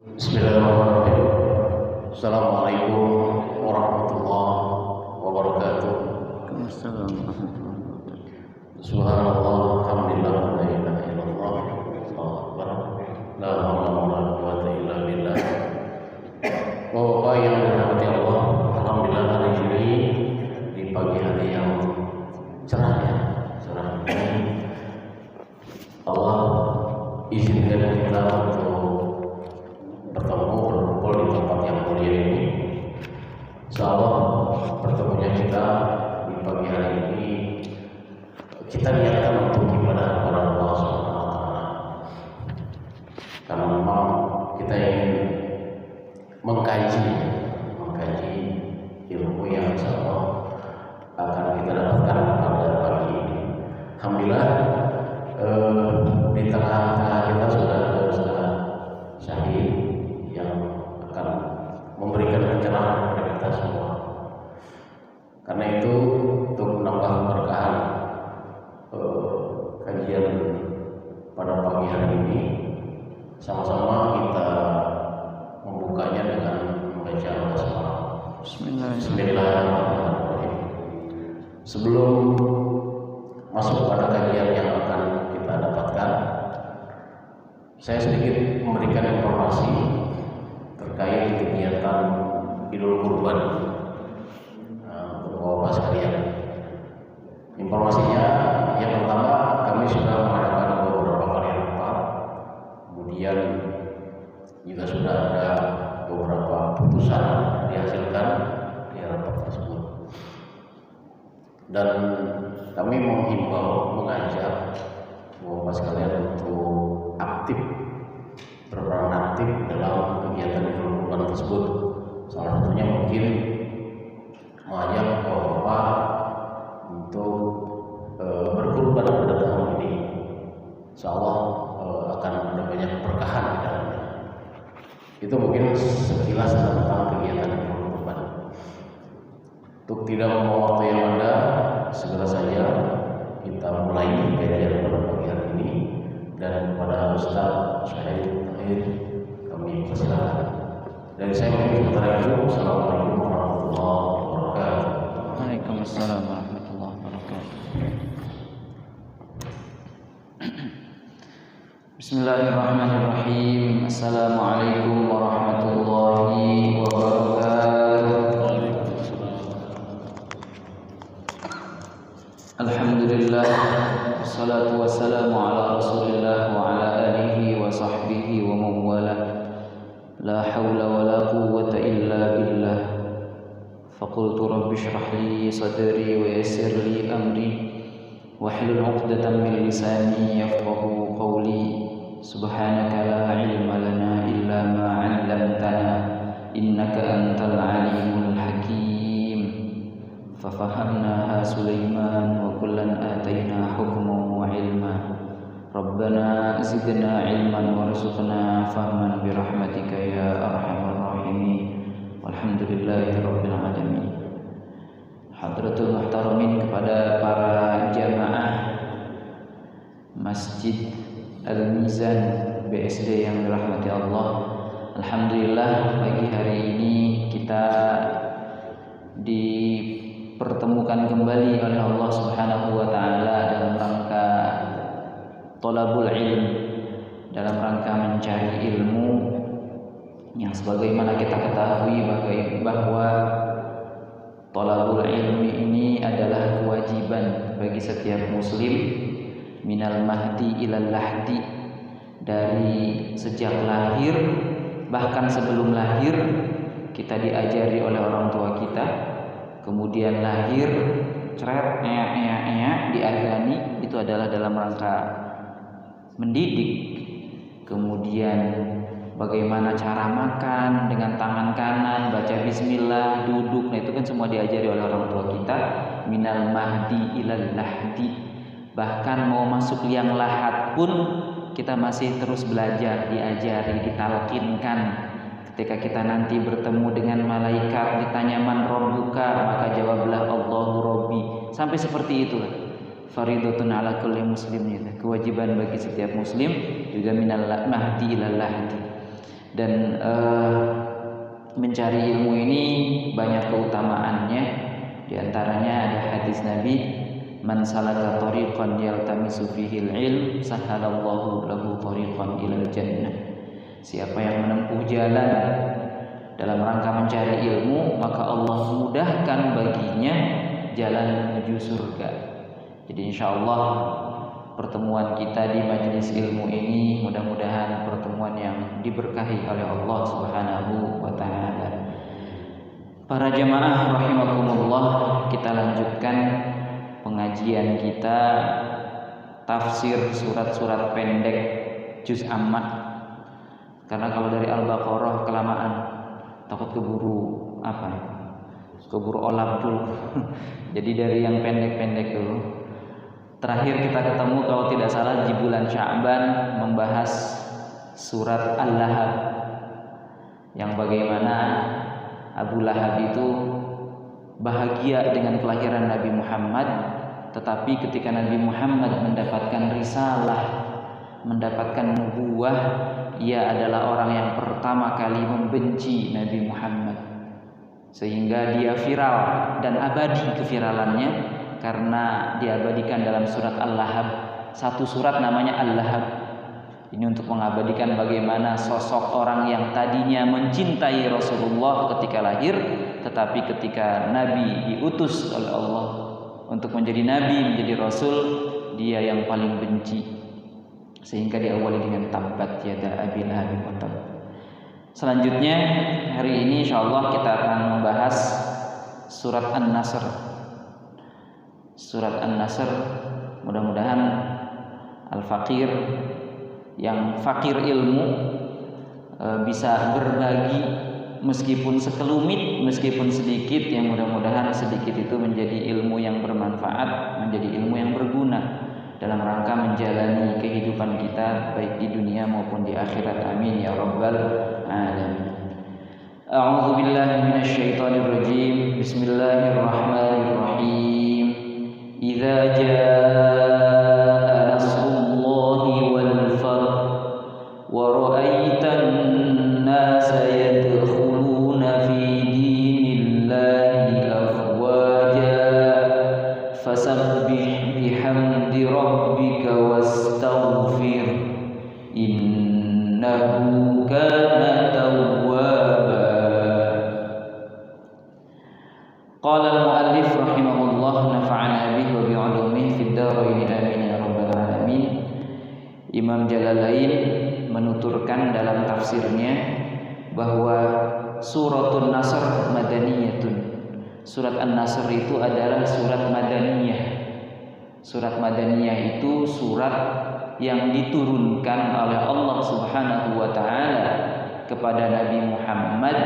Bismillahirrahmanirrahim. Assalamualaikum warahmatullahi wabarakatuh. Subhanallah, alhamdulillah, la ilaha illallah, Allahu akbar. La haula wala quwwata illa billah. Bapak yang dirahmati Allah, alhamdulillah hari ini di pagi hari yang cerah ya. Cerah ini Allah izinkan kita untuk bertemu berkumpul di tempat yang mulia ini. Insyaallah pertemuan kita di pagi hari ini kita niatkan untuk ibadah kepada Allah Subhanahu wa taala. Karena memang kita ingin mengkaji ilmu yang insyaallah akan kita dapatkan pada pagi ini. Alhamdulillah di tengah-tengah kita sudah ada Ustaz Syahid yang akan memberikan pencerahan kepada kita semua. Karena itu untuk menambah keberkahan kajian pada pagi hari ini, sama-sama kita membukanya dengan membaca basmalah. Bismillahirrahmanirrahim. Sebelum masuk pada kajian yang akan kita dapatkan, saya sedikit memberikan informasi terkait kegiatan Idul Kurban untuk Bapak sekalian. Informasinya yang pertama, kami sudah mengadakan beberapa kali rapat, kemudian juga sudah ada beberapa putusan dihasilkan di rapat tersebut, dan kami menghimbau, mengajak Bapak sekalian untuk aktif, berperan aktif dalam kegiatan Idul Kurban tersebut. Salah satunya mungkin mengajak Bapak untuk berkurban pada tahun ini. Insyaallah akan ada banyak keberkahan di dalamnya. Itu mungkin sekilas tentang kegiatan Idul Kurban. Untuk tidak membuang waktu yang ada, segera saja kita mulai kajian pada pagi hari ini, dan kepada Ustaz Syahid kami persilakan. Dari saya mungkin sementara itu, Assalamualaikum warahmatullahi wabarakatuh. Waalaikumsalam warahmatullahi wabarakatuh. Bismillahirrahmanirrahim. Assalamualaikum warahmatullahi wabarakatuh. Alhamdulillah, wassalatu wassalamu ala Rasulillah wa ala alihi wa sahbihi wa man wala. La haula wa la quwwata illa billah. Faqultu rabbi shrah li sadri wa yassir li amri wahlul 'uqdatam min lisani yafqahu qawli. Subhanaka la ilma lana illa ma 'allamtana innaka antal alimul hakim. Fafahamnaha Sulaiman wa kullan atayna hukman wa ilma. Rabbana zidna ilman warzuqna fahman birahmatika ya arhamar rahimin. Walhamdulillahi rabbil alamin. Hadratul muhtaramin, kepada para jamaah Masjid Al-Mizan BSD yang dirahmati Allah, alhamdulillah pagi hari ini kita dipertemukan kembali oleh Allah Subhanahu wa taala dalam rangka thalabul ilm, dalam rangka mencari ilmu yang sebagaimana kita ketahui bahwa thalabul ilmi ini adalah kewajiban bagi setiap muslim minal mahdi ilal lahdi, dari sejak lahir bahkan sebelum lahir kita diajari oleh orang tua kita, kemudian lahir ceret diazani, itu adalah dalam rangka mendidik. Kemudian bagaimana cara makan dengan tangan kanan, baca bismillah, duduk, nah itu kan semua diajari oleh orang tua kita. Minal mahdi ilal lahdi, bahkan mau masuk liang lahat pun kita masih terus belajar, diajari, ditalkinkan. Ketika kita nanti bertemu dengan malaikat, ditanya man rabbuka, maka jawablah Allahu rabbi. Sampai seperti itu. Faridatun ala kulli muslim, kewajiban bagi setiap muslim, juga minal mahdi ilal lahdi. Dan mencari ilmu ini banyak keutamaannya. Di antaranya ada hadis Nabi, man salaka tariqan yaltamisu fihi al-ilm sahhalallahu lahu tariqan ilal jannah. Siapa yang menempuh jalan dalam rangka mencari ilmu, maka Allah mudahkan baginya jalan menuju surga. Jadi insyaallah pertemuan kita di majelis ilmu ini mudah-mudahan pertemuan yang diberkahi oleh Allah Subhanahu wa taala. Para jamaah rahimakumullah, kita lanjutkan pengajian kita tafsir surat-surat pendek juz Amma. Karena kalau dari Al-Baqarah kelamaan, takut keburu keburu olap dulu. Jadi dari yang pendek-pendek dulu. Terakhir kita ketemu kalau tidak salah di bulan Sya'ban membahas surat Al-Lahab, yang bagaimana Abu Lahab itu bahagia dengan kelahiran Nabi Muhammad, tetapi ketika Nabi Muhammad mendapatkan risalah, mendapatkan nubuwah, ia adalah orang yang pertama kali membenci Nabi Muhammad, sehingga dia viral dan abadi keviralannya karena diabadikan dalam surat Al-Lahab. Satu surat namanya Al-Lahab. Ini untuk mengabadikan bagaimana sosok orang yang tadinya mencintai Rasulullah ketika lahir, tetapi ketika Nabi diutus oleh Allah untuk menjadi Nabi, menjadi Rasul, dia yang paling benci. Sehingga diawali dengan tabbat yada abi lahabin wa tab. Selanjutnya hari ini insyaallah kita akan membahas surat An-Nasr. Surat An-Nasr, mudah-mudahan al-faqir yang fakir ilmu bisa berbagi meskipun sekelumit, meskipun sedikit, yang mudah-mudahan sedikit itu menjadi ilmu yang bermanfaat, menjadi ilmu yang berguna dalam rangka menjalani kehidupan kita baik di dunia maupun di akhirat. Amin ya rabbal alamin. A'udzu billahi minasyaitonir rajim. Bismillahirrahmanirrahim. Idza jaa nasrullahi wal fath wa ra'aitan nasa yadkhuluna fi dinillahi afwaja fasabbih bihamdi rabbika wastaghfir innahu kana tawwaba. Qala al-muallif rahimahullah nafa'ana bihi wa bi'ulumihi fid dharain amin ya rabbal alamin. Imam Jalalain menuturkan dalam tafsirnya bahwa suratul Nasr madaniyatun. Surat An-Nasr itu adalah surat madaniyah. Surat madaniyah itu surat yang diturunkan oleh Allah Subhanahu wa taala kepada Nabi Muhammad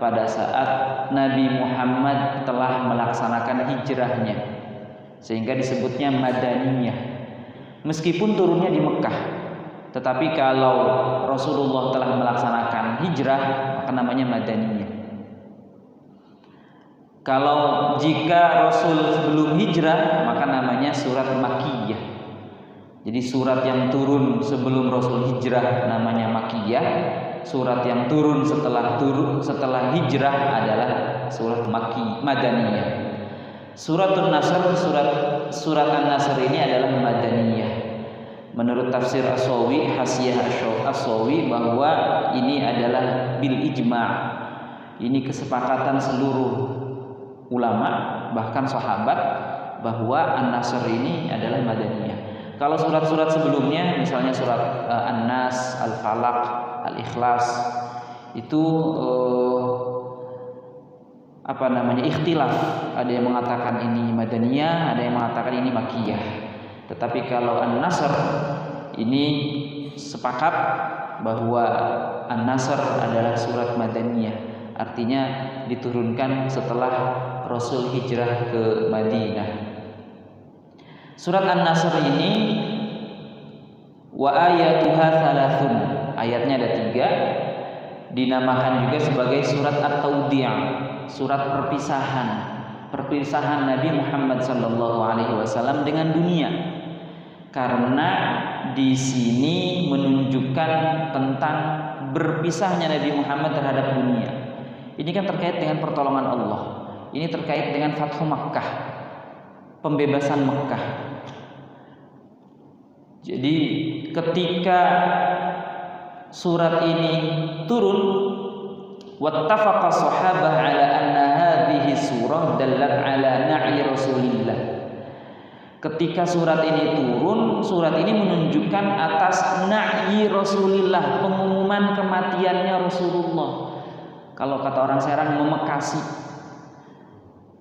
pada saat Nabi Muhammad telah melaksanakan hijrahnya, sehingga disebutnya madaniyah. Meskipun turunnya di Mekah, tetapi kalau Rasulullah telah melaksanakan hijrah maka namanya madaniyah. Kalau jika Rasul sebelum hijrah maka namanya surat Makkiyah. Jadi surat yang turun sebelum Rasul hijrah namanya Makkiyah. Surat yang turun setelah hijrah adalah surat Madaniyah. Suratul Nasr, surat An-Nasr ini adalah madaniyah. Menurut tafsir As-Sawi, Hasyiah As-Sawi, bahwa ini adalah bil ijma'. Ini kesepakatan seluruh ulama, bahkan sahabat, bahwa An-Nasr ini adalah madaniyah. Kalau surat-surat sebelumnya, misalnya surat An-Nas, Al-Falaq, Al-Ikhlas, itu ikhtilaf. Ada yang mengatakan ini madaniyah, ada yang mengatakan ini makkiyah. Tetapi kalau An-Nasr ini sepakat bahwa An-Nasr adalah surat madaniyah, artinya diturunkan setelah Rasul hijrah ke Madinah. Surat An-Nasr ini wa ayatuha thalathun, ayatnya ada 3, dinamakan juga sebagai surat At-Tawdi', surat perpisahan Nabi Muhammad SAW dengan dunia, karena di sini menunjukkan tentang berpisahnya Nabi Muhammad terhadap dunia. Ini kan terkait dengan pertolongan Allah. Ini terkait dengan Fathu Makkah, pembebasan Makkah. Jadi ketika surat ini turun, wattafaqa sahabah ala anna hadhihi surah dallat ala na'i Rasulillah. Ketika surat ini turun, surat ini menunjukkan atas na'i Rasulillah, pengumuman kematiannya Rasulullah. Kalau kata orang Serang, memekasi.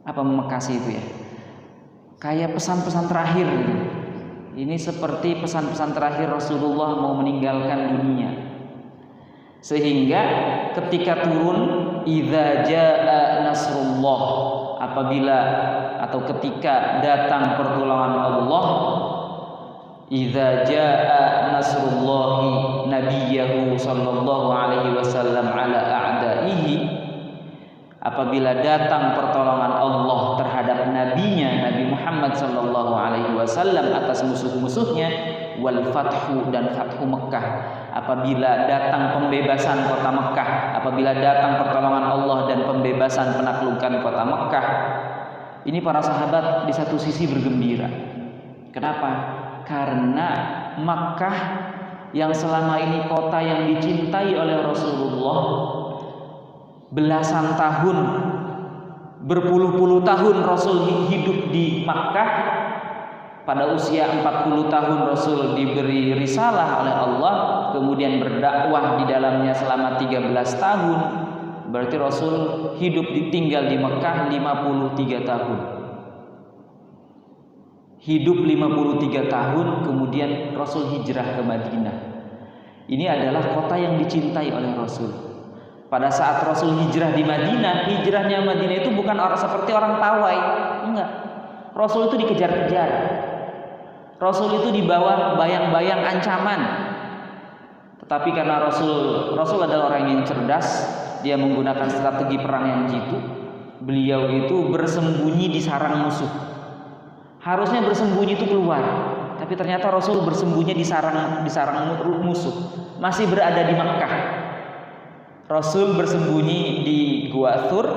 Apa memekasi itu ya? Kayak pesan-pesan terakhir gitu. Ini seperti pesan-pesan terakhir Rasulullah mau meninggalkan dunia. Sehingga ketika turun, idza jaa nasrullah, apabila atau ketika datang pertolongan Allah, idza jaa nasrullahi nabiyahu sallallahu alaihi wasallam ala a'daihi, apabila datang pertolongan Allah terhadap nabinya Nabi Muhammad sallallahu alaihi wasallam atas musuh-musuhnya, wal fathu dan fathu Mekah, apabila datang pembebasan kota Mekah, apabila datang pertolongan Allah dan pembebasan penaklukan kota Mekah. Ini para sahabat di satu sisi bergembira. Kenapa? Karena Makkah yang selama ini kota yang dicintai oleh Rasulullah, belasan tahun, berpuluh-puluh tahun Rasul hidup di Makkah. Pada usia 40 tahun Rasul diberi risalah oleh Allah, kemudian berdakwah di dalamnya selama 13 tahun. Berarti Rasul hidup ditinggal di Mekah 53 tahun. Hidup 53 tahun, kemudian Rasul hijrah ke Madinah. Ini adalah kota yang dicintai oleh Rasul. Pada saat Rasul hijrah di Madinah, hijrahnya Madinah itu bukan orang seperti orang pawai, enggak. Rasul itu dikejar-kejar. Rasul itu dibawa bayang-bayang ancaman. Tetapi karena Rasul adalah orang yang cerdas, dia menggunakan strategi perang yang jitu. Beliau itu bersembunyi di sarang musuh. Harusnya bersembunyi itu keluar, tapi ternyata Rasul bersembunyi di sarang musuh. Masih berada di Makkah. Rasul bersembunyi di Gua Thur.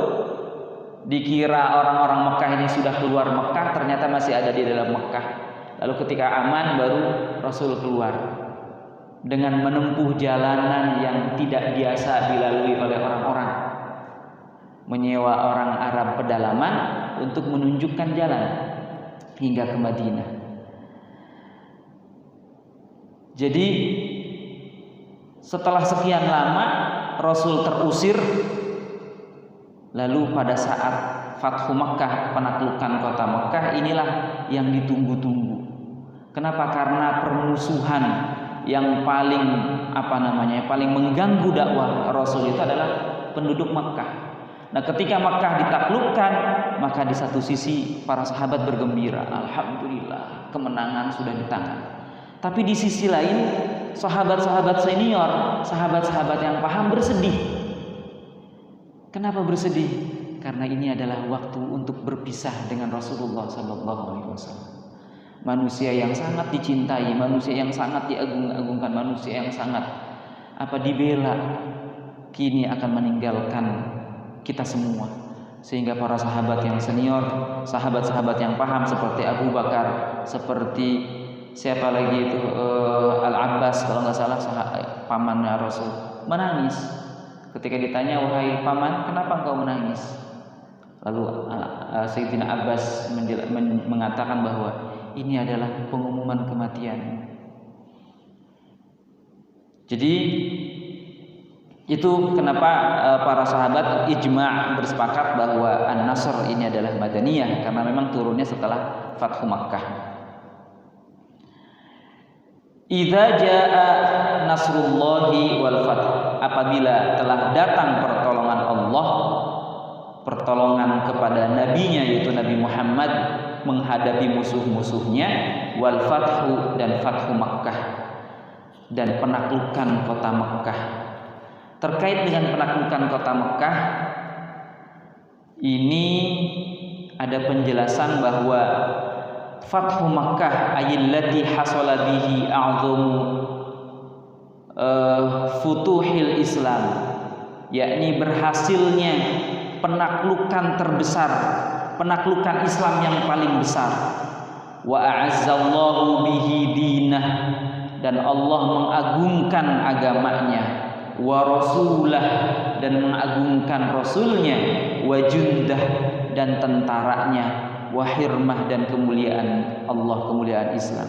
Dikira orang-orang Makkah ini sudah keluar Makkah, ternyata masih ada di dalam Makkah. Lalu ketika aman baru Rasul keluar dengan menempuh jalanan yang tidak biasa dilalui oleh orang-orang. Menyewa orang Arab pedalaman untuk menunjukkan jalan hingga ke Madinah. Jadi setelah sekian lama Rasul terusir, lalu pada saat Fathu Makkah, penaklukan kota Makkah, inilah yang ditunggu-tunggu. Kenapa? Karena permusuhan yang paling paling mengganggu dakwah Rasul itu adalah penduduk Makkah. Nah, ketika Makkah ditaklukkan, maka di satu sisi para sahabat bergembira, alhamdulillah, kemenangan sudah di tangan. Tapi di sisi lain, sahabat-sahabat senior, sahabat-sahabat yang paham bersedih. Kenapa bersedih? Karena ini adalah waktu untuk berpisah dengan Rasulullah SAW. Manusia yang sangat dicintai, manusia yang sangat diagung-agungkan, manusia yang sangat dibela, kini akan meninggalkan kita semua. Sehingga para sahabat yang senior, sahabat-sahabat yang paham seperti Abu Bakar, seperti siapa lagi itu, Al-Abbas kalau nggak salah, pamannya Rasul, menangis ketika ditanya, wahai paman, kenapa engkau menangis? Lalu Sayyidina Abbas mengatakan bahwa ini adalah pengumuman kematian. Jadi itu kenapa para sahabat ijma' bersepakat bahwa An-Nasr ini adalah Madaniyah, karena memang turunnya setelah Fathu Makkah. Idza jaa nasrullahi wal fath, apabila telah datang pertolongan Allah, pertolongan kepada nabinya yaitu Nabi Muhammad menghadapi musuh-musuhnya, wal fathu dan Fathu Makkah dan penaklukan kota Makkah. Terkait dengan penaklukan kota Makkah ini ada penjelasan bahwa Fathu Makkah ayillati hasala bihi a'dhamu futuhil Islam, yakni berhasilnya penaklukan terbesar, penaklukan Islam yang paling besar. Wa a'azzallahu bihi dinah, dan Allah mengagungkan agamanya, wa rasulah, dan mengagungkan rasulnya, wa jundah, dan tentaranya, wa hirmah, dan kemuliaan Allah, kemuliaan Islam.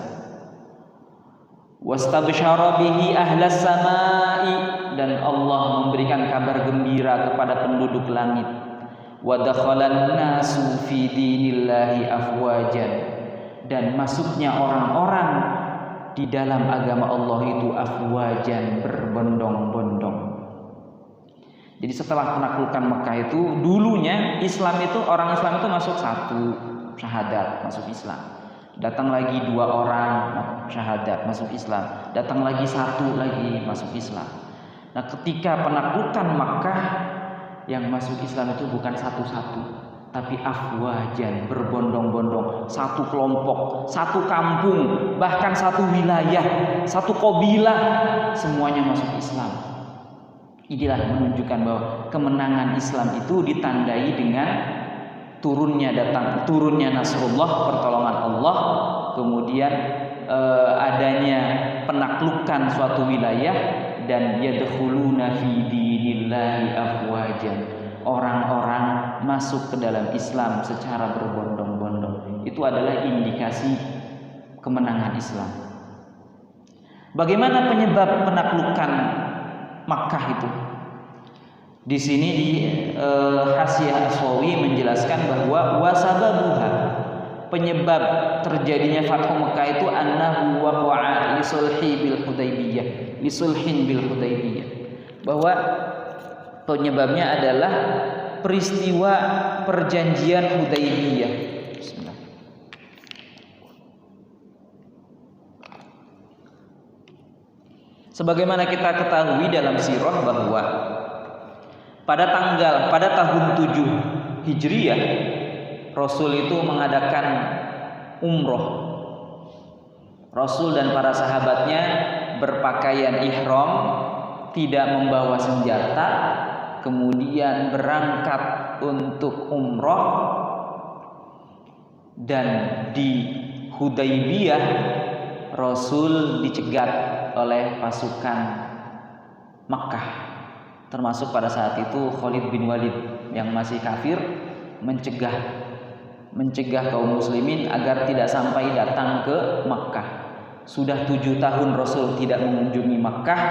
Wastabsyara bihi ahlas samai, dan Allah memberikan kabar gembira kepada penduduk langit. Wa dakhalan nasu fi dinillahi afwajan, dan masuknya orang-orang di dalam agama Allah itu afwajan, berbondong-bondong. Jadi setelah penaklukan Mekah itu, dulunya Islam itu, orang Islam itu masuk satu syahadat, masuk Islam. Datang lagi 2 orang syahadat, masuk Islam. Datang lagi 1 lagi masuk Islam. Nah, ketika penaklukan Makkah, yang masuk Islam itu bukan satu-satu, tapi afwajan, berbondong-bondong, satu kelompok, satu kampung, bahkan satu wilayah, satu kabilah, semuanya masuk Islam. Inilah menunjukkan bahwa kemenangan Islam itu ditandai dengan turunnya Nasrullah, pertolongan Allah, kemudian adanya penaklukan suatu wilayah, dan yadkhuluna fi dinillahi afwajan, orang-orang masuk ke dalam Islam secara berbondong-bondong. Itu adalah indikasi kemenangan Islam. Bagaimana penyebab penaklukan Makkah itu? Di sini di Hasyiah Aswawi menjelaskan bahwa wasababuha, penyebab terjadinya Fathu Mekah itu annahu waqa'a lisulhin bil Hudaybiyah, bahwa penyebabnya adalah peristiwa perjanjian Hudaybiyah. Bismillah. Sebagaimana kita ketahui dalam sirah bahwa pada tahun 7 Hijriah Rasul itu mengadakan umroh. Rasul dan para sahabatnya berpakaian ihram, tidak membawa senjata, kemudian berangkat untuk umroh, dan di Hudaybiyah Rasul dicegat oleh pasukan Makkah, termasuk pada saat itu Khalid bin Walid yang masih kafir mencegah kaum muslimin agar tidak sampai datang ke Makkah. Sudah 7 tahun Rasul tidak mengunjungi Makkah.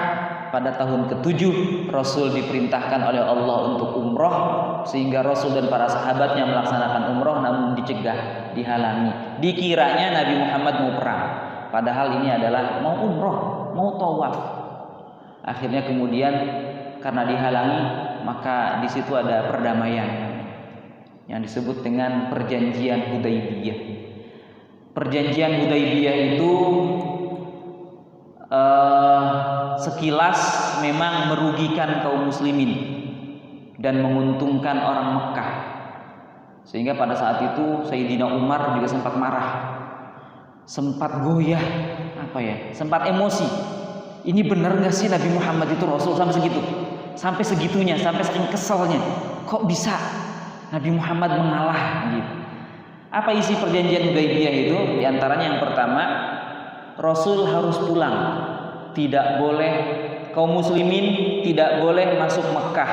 Pada tahun ke-7 Rasul diperintahkan oleh Allah untuk umroh, sehingga Rasul dan para sahabatnya melaksanakan umroh, namun dicegah, dihalangi. Dikiranya Nabi Muhammad mau perang, padahal ini adalah mau umroh, mau tawaf. Akhirnya kemudian karena dihalangi, maka di situ ada perdamaian yang disebut dengan perjanjian Hudaybiyah. Perjanjian Hudaybiyah itu sekilas memang merugikan kaum muslimin dan menguntungkan orang Mekah, sehingga pada saat itu Sayyidina Umar juga sempat marah, sempat goyah, sempat emosi. Ini benar nggak sih Nabi Muhammad itu Rasul sampai segitunya, sampai saking keselnya, kok bisa Nabi Muhammad mengalah gitu. Apa isi perjanjian Hudaybiyah itu? Di antaranya yang pertama, Rasul harus pulang. Tidak boleh, kaum muslimin tidak boleh masuk Mekah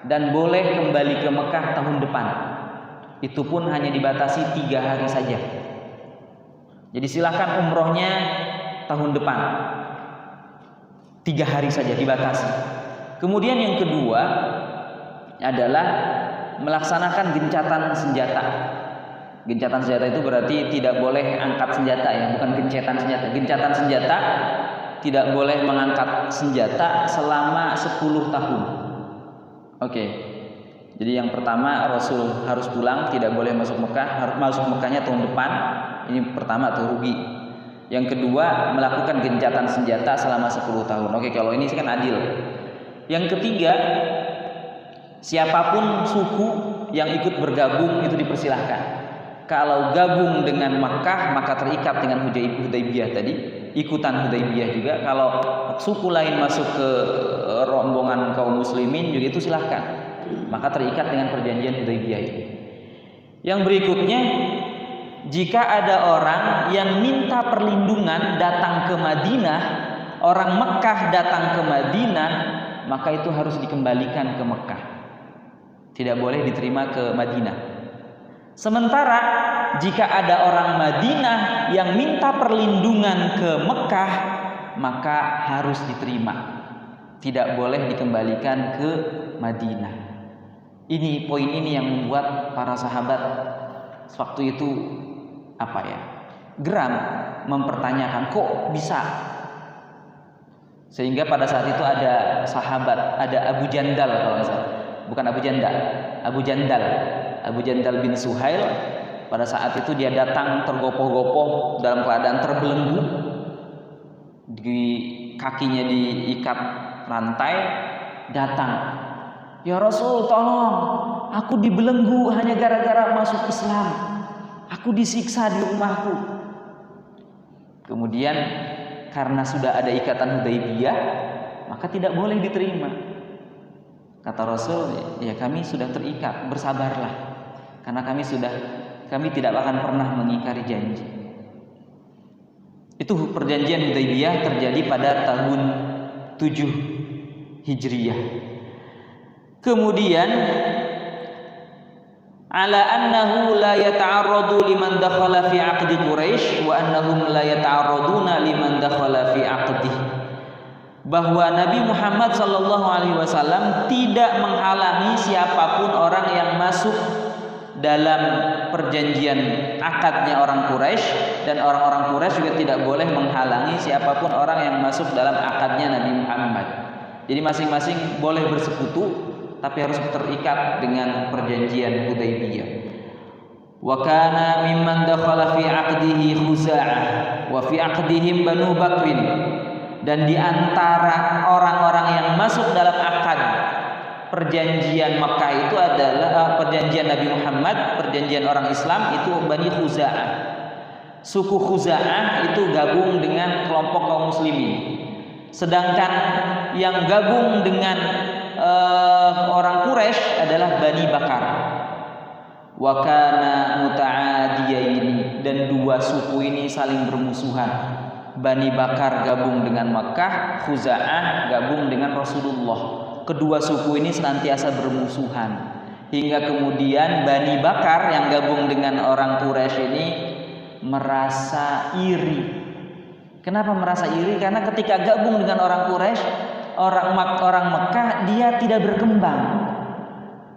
dan boleh kembali ke Mekah tahun depan. Itu pun hanya dibatasi 3 hari saja. Jadi silakan umrohnya tahun depan, 3 hari saja dibatasi. Kemudian yang kedua adalah melaksanakan gencatan senjata. Gencatan senjata itu berarti tidak boleh angkat senjata, ya, bukan gencatan senjata. Gencatan senjata, tidak boleh mengangkat senjata selama 10 tahun. Oke. Jadi yang pertama, Rasul harus pulang, tidak boleh masuk Mekah, harus masuk Mekahnya tahun depan. Ini pertama tuh rugi. Yang kedua, melakukan gencatan senjata selama 10 tahun. Oke, kalau ini sih kan adil. Yang ketiga, siapapun suku yang ikut bergabung itu dipersilahkan. Kalau gabung dengan Makkah maka terikat dengan Hudaybiyah tadi. ikutan Hudaybiyah juga. Kalau suku lain masuk ke rombongan kaum muslimin juga itu silahkan. Maka terikat dengan perjanjian Hudaybiyah ini. Yang berikutnya, jika ada orang yang minta perlindungan datang ke Madinah, orang Mekah datang ke Madinah, maka itu harus dikembalikan ke Mekah. Tidak boleh diterima ke Madinah. Sementara jika ada orang Madinah yang minta perlindungan ke Mekah, maka harus diterima. Tidak boleh dikembalikan ke Madinah. Ini poin ini yang membuat para sahabat waktu itu geram, mempertanyakan kok bisa. Sehingga pada saat itu ada sahabat, ada Abu Jandal kalau nggak salah, bukan Abu Jandal, Abu Jandal bin Suhail. Pada saat itu dia datang tergopoh-gopoh dalam keadaan terbelenggu, di kakinya diikat rantai, datang, ya Rasul, tolong, aku dibelenggu hanya gara-gara masuk Islam, aku disiksa di rumahku. Kemudian karena sudah ada ikatan Hudaybiyah, maka tidak boleh diterima. Kata Rasul, ya kami sudah terikat, bersabarlah, karena kami tidak akan pernah mengingkari janji. Itu perjanjian Hudaybiyah terjadi pada tahun 7 Hijriyah. Kemudian ala annahu la yata'arradu liman dakhala fi 'aqdi Quraisy wa annahum la yata'arraduna liman dakhala fi 'aqdi. Bahwa Nabi Muhammad sallallahu alaihi wasallam tidak menghalangi siapapun orang yang masuk dalam perjanjian akadnya orang Quraisy, dan orang-orang Quraisy juga tidak boleh menghalangi siapapun orang yang masuk dalam akadnya Nabi Muhammad. Jadi masing-masing boleh bersekutu, tapi harus terikat dengan perjanjian Hudaybiyah. Wa kana mimman dakhala fi 'aqdihi Khuza'ah wa fi 'aqdihim Banu Bakrin. Dan di antara orang-orang yang masuk dalam akad perjanjian Makkah itu adalah perjanjian Nabi Muhammad, perjanjian orang Islam itu Bani Khuza'ah. Suku Khuza'ah itu gabung dengan kelompok kaum muslimin. Sedangkan yang gabung dengan orang Quraisy adalah Bani Bakar. Wa kana muta'adiyaini, dan dua suku ini saling bermusuhan. Bani Bakar gabung dengan Makkah, Khuza'ah gabung dengan Rasulullah. Kedua suku ini senantiasa bermusuhan hingga kemudian Bani Bakar yang gabung dengan orang Quraisy ini merasa iri. Kenapa merasa iri? Karena ketika gabung dengan orang Quraisy, orang Mekah, dia tidak berkembang,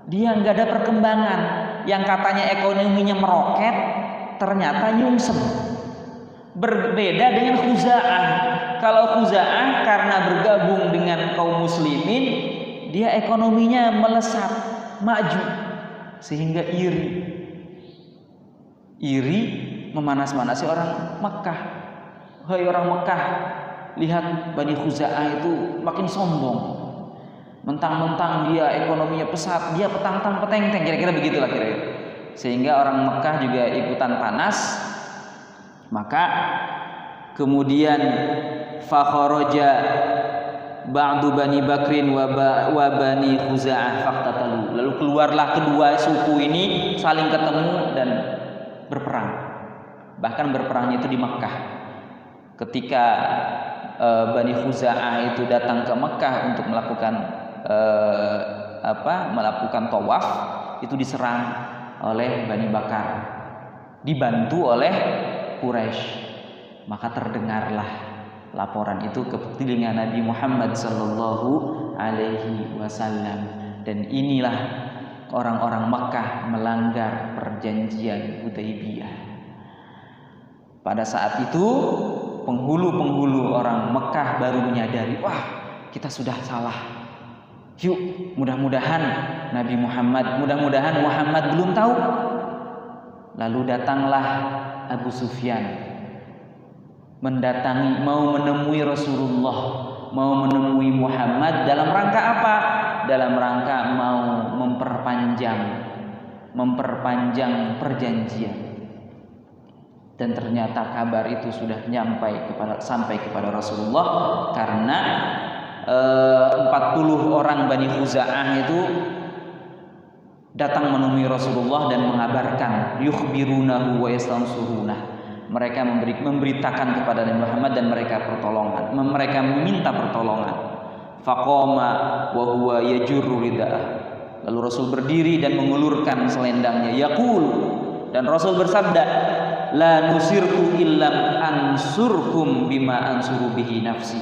dia nggak ada perkembangan. Yang katanya ekonominya meroket, ternyata nyungsep. Berbeda dengan Khuza'ah. Kalau Khuza'ah karena bergabung dengan kaum muslimin, dia ekonominya melesat, maju, sehingga iri memanas-manasi orang Mekah. Hai orang Mekah, lihat Bani Khuza'ah itu makin sombong. Mentang-mentang dia ekonominya pesat, dia petang-tang peteng-teng, kira-kira begitulah kira-kira. Sehingga orang Mekah juga ikutan panas. Maka kemudian fakharaja ba'du Bani Bakrin wa Bani Khuza'ah faqtatalu. Lalu keluarlah kedua suku ini saling ketemu dan berperang. Bahkan berperangnya itu di Mekah. Ketika Bani Khuza'ah itu datang ke Mekah untuk melakukan tawaf, itu diserang oleh Bani Bakar, dibantu oleh Quraisy. Maka terdengarlah laporan itu ke telinga Nabi Muhammad sallallahu alaihi wasallam, dan inilah orang-orang Makkah melanggar perjanjian Hudaybiyah. Pada saat itu penghulu-penghulu orang Mekah baru menyadari, wah, kita sudah salah. Yuk, mudah-mudahan Muhammad belum tahu. Lalu datanglah Abu Sufyan mendatangi, mau menemui Rasulullah, mau menemui Muhammad dalam rangka apa? Dalam rangka mau memperpanjang perjanjian. Dan ternyata kabar itu sudah sampai kepada Rasulullah, karena 40 orang Bani Khuza'ah itu datang menemui Rasulullah dan mengabarkan, yukhbirunahu wa yastansurunah. Mereka memberitakan kepada Nabi Muhammad dan mereka meminta pertolongan. Faqama wa huwa yajurru rida'ah. Lalu Rasul berdiri dan mengulurkan selendangnya. Yaqul, dan Rasul bersabda, la nusirtu illam ansurkum bima ansuru bihi nafsi.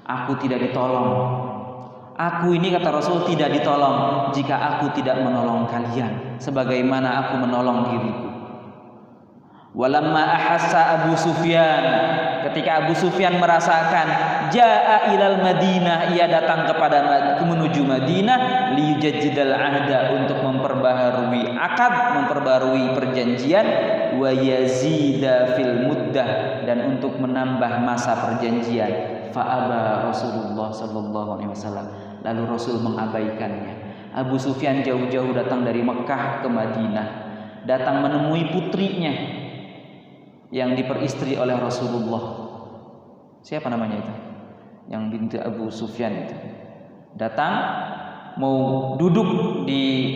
Aku tidak ditolong. Aku ini, kata Rasul, tidak ditolong jika aku tidak menolong kalian sebagaimana aku menolong diriku. Walamma ahassa Abu Sufyan, ketika Abu Sufyan merasakan, jaa ilal Madinah, ia datang menuju Madinah, liyujaddidal ahda, untuk memperbaharui akad, memperbaharui perjanjian, wa yazida fil muddah, dan untuk menambah masa perjanjian. Fa'aba Rasulullah sallallahu alaihi wasallam, lalu Rasul mengabaikannya. Abu Sufyan jauh-jauh datang dari Mekah ke Madinah, datang menemui putrinya yang diperistri oleh Rasulullah. Siapa namanya itu? Yang binti Abu Sufyan itu. Datang mau duduk di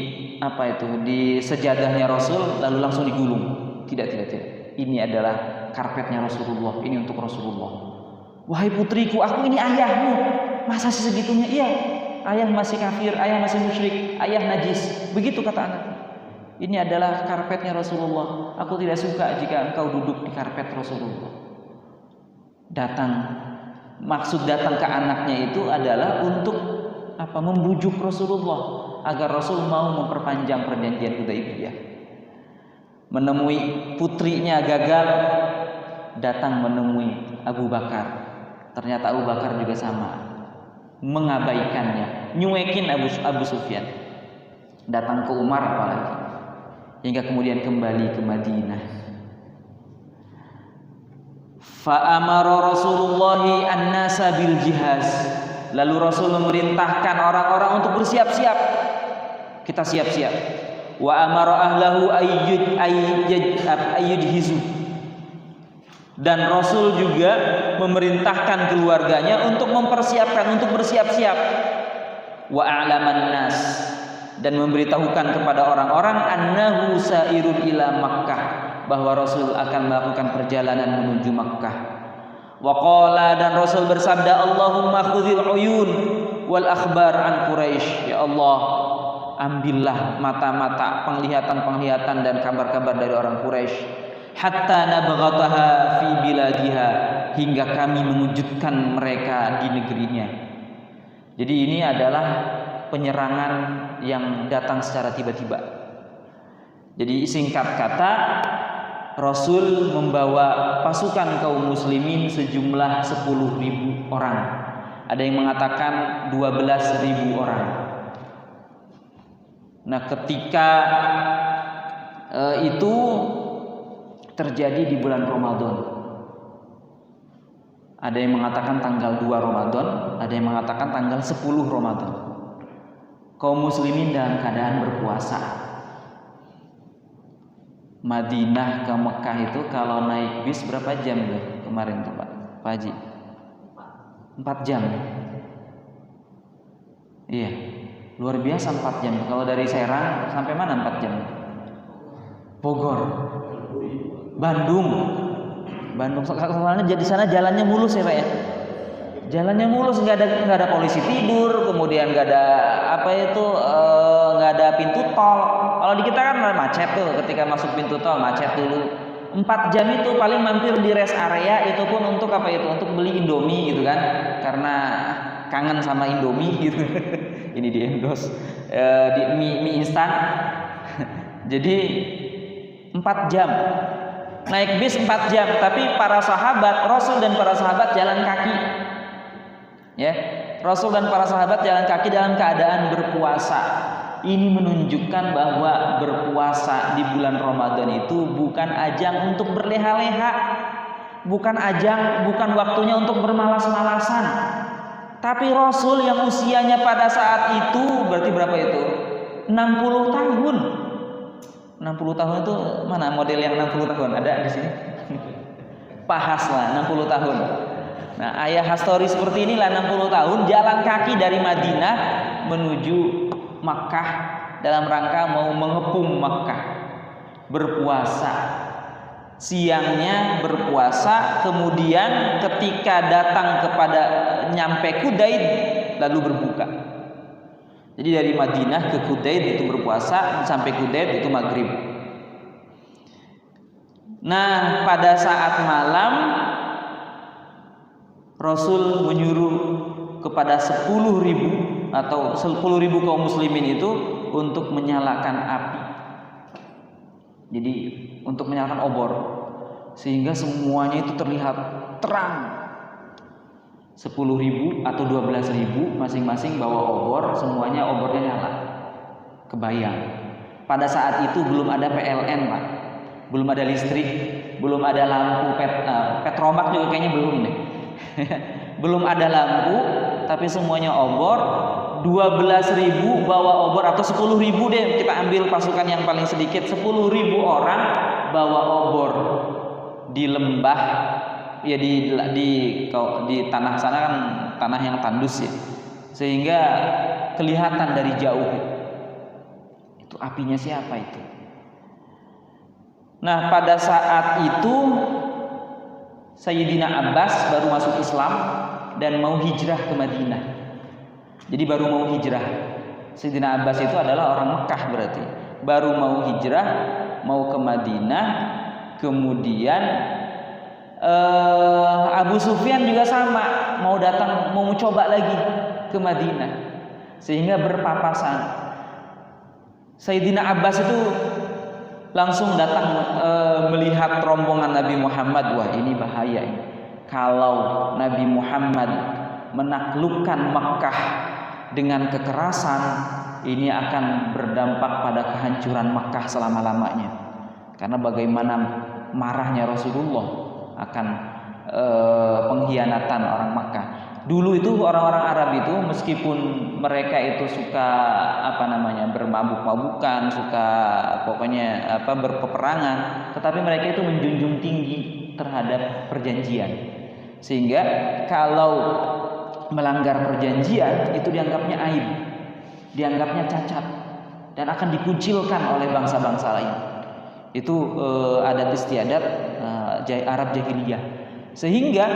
di sejadahnya Rasul, lalu langsung digulung. Tidak. Ini adalah karpetnya Rasulullah, ini untuk Rasulullah. Wahai putriku, aku ini ayahmu. Masa segitunya? Iya, ayah masih kafir, ayah masih musyrik, ayah najis. Begitu kata anak. Ini adalah karpetnya Rasulullah. Aku tidak suka jika engkau duduk di karpet Rasulullah. Maksud datang ke anaknya itu adalah untuk membujuk Rasulullah agar Rasul mau memperpanjang perjanjian Hudaibiyah. Menemui putrinya gagal, datang menemui Abu Bakar. Ternyata Abu Bakar juga sama, mengabaikannya, nyuekin Abu Sufyan. Datang ke Umar apalagi, hingga kemudian kembali ke Madinah. Fa'amara Rasulullahi an-nasa bil jihaz. Lalu Rasul memerintahkan orang-orang untuk bersiap-siap. Kita siap-siap. Wa amara ahlahu ayyudhizu. Dan Rasul juga memerintahkan keluarganya untuk mempersiapkan, untuk bersiap-siap. Wa a'laman nas, dan memberitahukan kepada orang-orang annahu sa'irun ila Makkah, bahwa Rasul akan melakukan perjalanan menuju Makkah. Wa qala, dan Rasul bersabda, Allahumma khudhil uyun wal akhbar an Quraisy. Ya Allah, ambillah mata-mata, penglihatan-penglihatan dan kabar-kabar dari orang Quraisy. Hatta nabghataha fi biladiha, hingga kami mewujudkan mereka di negerinya. Jadi ini adalah penyerangan yang datang secara tiba-tiba. Jadi singkat kata, Rasul membawa pasukan kaum muslimin sejumlah 10.000 orang. Ada yang mengatakan 12.000 orang. Nah, ketika itu terjadi di bulan Ramadan. Ada yang mengatakan tanggal 2 Ramadan, ada yang mengatakan tanggal 10 Ramadan. Kaum muslimin dalam keadaan berpuasa. Madinah ke Mekah itu kalau naik bis berapa jam tuh kemarin tuh Pak Haji? 4 jam. Iya, luar biasa 4 jam. Kalau dari Serang sampai mana 4 jam? Bogor, Bandung. Soalnya jadi sana jalannya mulus ya Pak ya. Jalannya mulus, nggak ada polisi tidur, kemudian nggak ada nggak ada pintu tol. Kalau di kita kan macet tuh, ketika masuk pintu tol macet dulu. 4 jam itu paling mampir di rest area, itu pun untuk untuk beli Indomie gitu kan, karena kangen sama Indomie gitu. Ini di endorse di mie instan. Jadi 4 jam. Naik bis 4 jam, tapi para sahabat, Rasul dan para sahabat jalan kaki. Ya, Rasul dan para sahabat jalan kaki dalam keadaan berpuasa. Ini menunjukkan bahwa berpuasa di bulan Ramadan itu bukan ajang untuk berleha-leha, bukan waktunya untuk bermalas-malasan. Tapi Rasul yang usianya pada saat itu berarti berapa itu? 60 tahun. 60 tahun itu mana model yang 60 tahun? Ada di sini? Pahaslah 60 tahun. Nah, ayah Hastori seperti inilah 60 tahun jalan kaki dari Madinah menuju Makkah dalam rangka mau mengepung Makkah. Berpuasa. Siangnya berpuasa, kemudian ketika datang kepada nyampe Qudaid lalu berbuka. Jadi dari Madinah ke Qudaid itu berpuasa, sampai Qudaid itu maghrib. Nah, pada saat malam Rasul menyuruh kepada 10.000 atau 10.000 kaum muslimin itu untuk menyalakan api. Jadi untuk menyalakan obor sehingga semuanya itu terlihat terang. 10.000 atau 12.000 masing-masing bawa obor, semuanya obornya nyala. Kebayang. Pada saat itu belum ada PLN, Pak. Belum ada listrik, belum ada lampu petromak juga kayaknya belum deh. Belum ada lampu, tapi semuanya obor. 12.000 bawa obor atau 10.000 deh, kita ambil pasukan yang paling sedikit, 10.000 orang bawa obor di lembah ya, di tanah sana kan tanah yang tandus ya, sehingga kelihatan dari jauh itu apinya siapa itu. Nah, pada saat itu Sayyidina Abbas baru masuk Islam dan mau hijrah ke Madinah. Jadi baru mau hijrah. Sayyidina Abbas itu adalah orang Mekah berarti. Baru mau hijrah, mau ke Madinah. Kemudian Abu Sufyan juga sama, mau datang, mau coba lagi ke Madinah. Sehingga berpapasan. Sayyidina Abbas itu langsung datang melihat rombongan Nabi Muhammad. Wah, ini bahaya ini. Kalau Nabi Muhammad menaklukkan Makkah dengan kekerasan, ini akan berdampak pada kehancuran Makkah selama-lamanya. Karena bagaimana marahnya Rasulullah akan pengkhianatan orang Makkah. Dulu itu orang-orang Arab itu meskipun mereka itu suka bermabuk-mabukan, suka pokoknya berpeperangan, tetapi mereka itu menjunjung tinggi terhadap perjanjian. Sehingga kalau melanggar perjanjian itu dianggapnya aib, dianggapnya cacat, dan akan dikucilkan oleh bangsa-bangsa lain. Itu adat istiadat Arab jahiliyah. Sehingga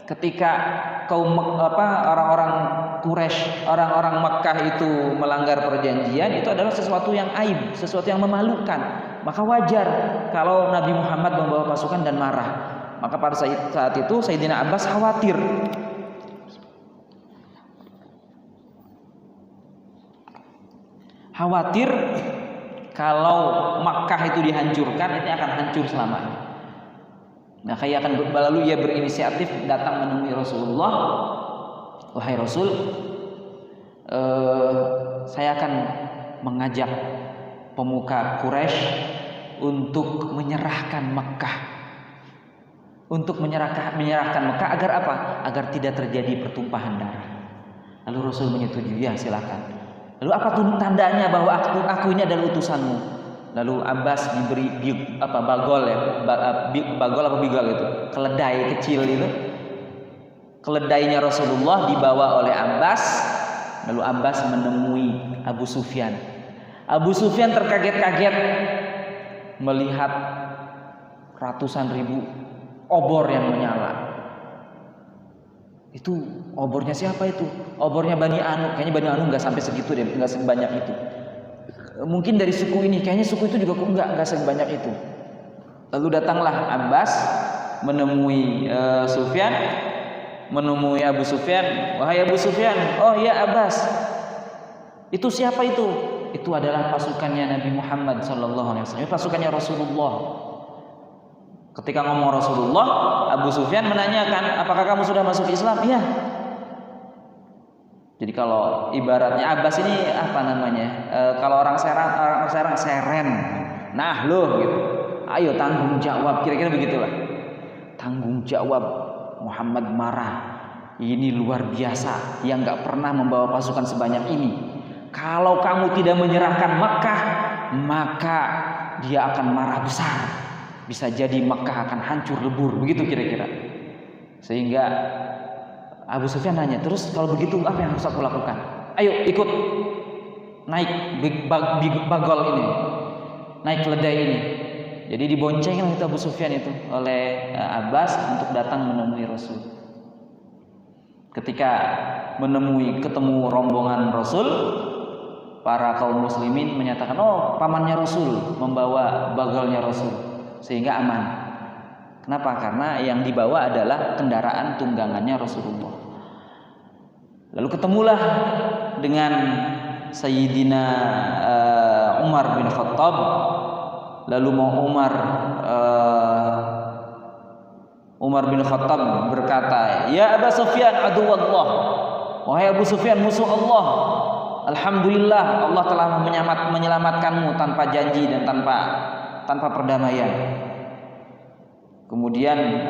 ketika orang-orang Quraisy, orang-orang Makkah itu melanggar perjanjian, itu adalah sesuatu yang aib, sesuatu yang memalukan. Maka wajar kalau Nabi Muhammad membawa pasukan dan marah. Maka pada saat itu Sayyidina Abbas khawatir. Khawatir kalau Makkah itu dihancurkan, ini akan hancur selamanya. Nah, kayak akan lalu ia berinisiatif datang menemui Rasulullah. Wahai Rasul, saya akan mengajak pemuka Quraisy untuk menyerahkan Makkah. Untuk menyerahkan Makkah agar apa? Agar tidak terjadi pertumpahan darah. Lalu Rasul menyetujui, ya silakan. Lalu apa tandanya bahwa aku ini adalah utusanmu? Lalu Abbas diberi bagol ya, bagol apa bigal itu, keledai kecil itu. Keledainya Rasulullah dibawa oleh Abbas. Lalu Abbas menemui Abu Sufyan. Abu Sufyan terkaget-kaget melihat ratusan ribu obor yang menyala. Itu obornya siapa itu? Obornya Bani Anu. Kayaknya Bani Anu nggak sampai segitu deh, nggak sebanyak itu. Mungkin dari suku ini, kayaknya suku itu juga nggak sebanyak itu. Lalu datanglah Abbas menemui Sufyan, menemui Abu Sufyan. Wahai Abu Sufyan, oh ya Abbas, itu siapa itu? Itu adalah pasukannya Nabi Muhammad SAW, pasukannya Rasulullah. Ketika ngomong Rasulullah, Abu Sufyan menanyakan, apakah kamu sudah masuk Islam? Iya. Jadi kalau ibaratnya Abbas ini kalau orang Serang seren. Nah loh gitu. Ayo tanggung jawab, kira-kira begitulah. Tanggung jawab. Muhammad marah. Ini luar biasa, yang nggak pernah membawa pasukan sebanyak ini. Kalau kamu tidak menyerahkan Makkah, maka dia akan marah besar. bisa jadi Makkah akan hancur lebur, begitu kira-kira. Sehingga Abu Sufyan nanya, terus kalau begitu apa yang harus aku lakukan? Ayo ikut naik bagol ini, naik keledai ini. Jadi diboncengkan itu Abu Sufyan itu oleh Abbas untuk datang menemui Rasul. Ketika ketemu rombongan Rasul, para kaum muslimin menyatakan, oh pamannya Rasul membawa bagolnya Rasul, sehingga aman. Kenapa? Karena yang dibawa adalah kendaraan tunggangannya Rasulullah. Lalu ketemulah dengan Sayyidina Umar bin Khattab. Lalu mau Umar bin Khattab berkata, ya Abu Sufyan aduwallah, wahai Abu Sufyan musuh Allah, alhamdulillah Allah telah menyelamatkanmu tanpa janji dan tanpa perdamaian. Kemudian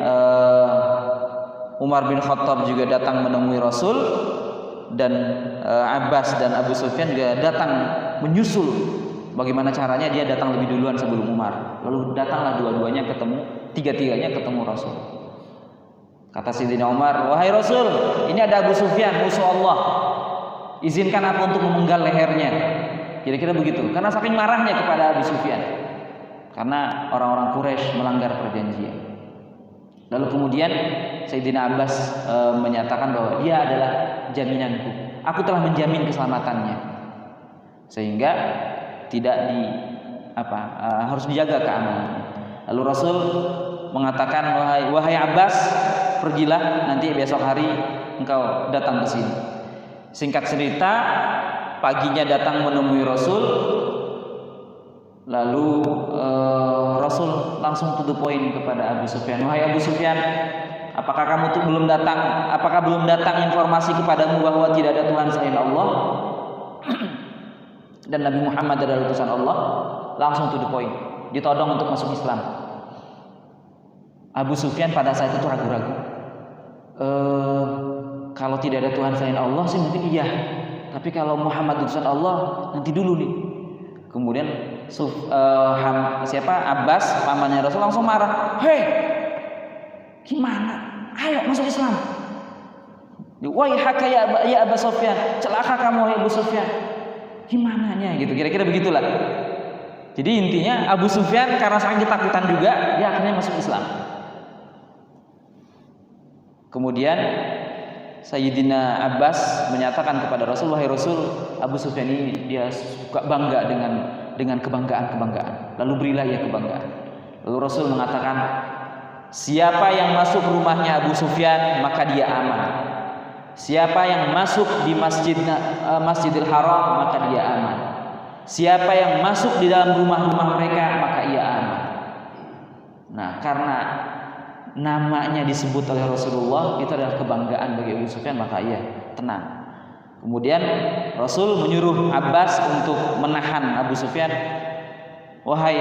Umar bin Khattab juga datang menemui Rasul, dan Abbas dan Abu Sufyan juga datang menyusul. Bagaimana caranya? Dia datang lebih duluan sebelum Umar. Lalu datanglah dua-duanya ketemu, tiga-tiganya ketemu Rasul. Kata Sayyidina Umar, wahai Rasul, ini ada Abu Sufyan musuh Allah, izinkan aku untuk memenggal lehernya. Kira-kira begitu. Karena saking marahnya kepada Abu Sufyan, karena orang-orang Quraisy melanggar perjanjian. Lalu kemudian Sayyidina Abbas menyatakan bahwa dia adalah jaminanku, aku telah menjamin keselamatannya, sehingga tidak harus dijaga keamanan. Lalu Rasul mengatakan, wahai Abbas, pergilah, nanti besok hari engkau datang ke sini. Singkat cerita, paginya datang menemui Rasul. Lalu Rasul langsung to the point kepada Abu Sufyan, wahai Abu Sufyan, apakah kamu belum datang? Apakah belum datang informasi kepadamu bahwa tidak ada Tuhan selain Allah dan Nabi Muhammad adalah utusan Allah? Langsung to the point, ditodong untuk masuk Islam. Abu Sufyan pada saat itu ragu-ragu. Kalau tidak ada Tuhan selain Allah sih mungkin iya, tapi kalau Muhammad utusan Allah nanti dulu nih. Kemudian Abbas, pamannya Rasul, langsung marah. Hei, gimana? Ayo masuk Islam. Waihaka ya Abu Sufyan, celaka kamu wahai Abu Sufyan. Gimananya gitu, kira-kira begitulah. Jadi intinya Abu Sufyan karena saking ketakutan juga, dia akhirnya masuk Islam. Kemudian Sayyidina Abbas menyatakan kepada Rasul, wahai Rasul, Abu Sufyan ini dia suka bangga dengan kebanggaan. Lalu berilah ia kebanggaan. Lalu Rasul mengatakan, siapa yang masuk rumahnya Abu Sufyan maka dia aman. Siapa yang masuk di Masjidil Haram maka dia aman. Siapa yang masuk di dalam rumah-rumah mereka maka ia aman. Nah, karena namanya disebut oleh Rasulullah, itu adalah kebanggaan bagi Abu Sufyan, maka ia tenang. Kemudian Rasul menyuruh Abbas untuk menahan Abu Sufyan. Wahai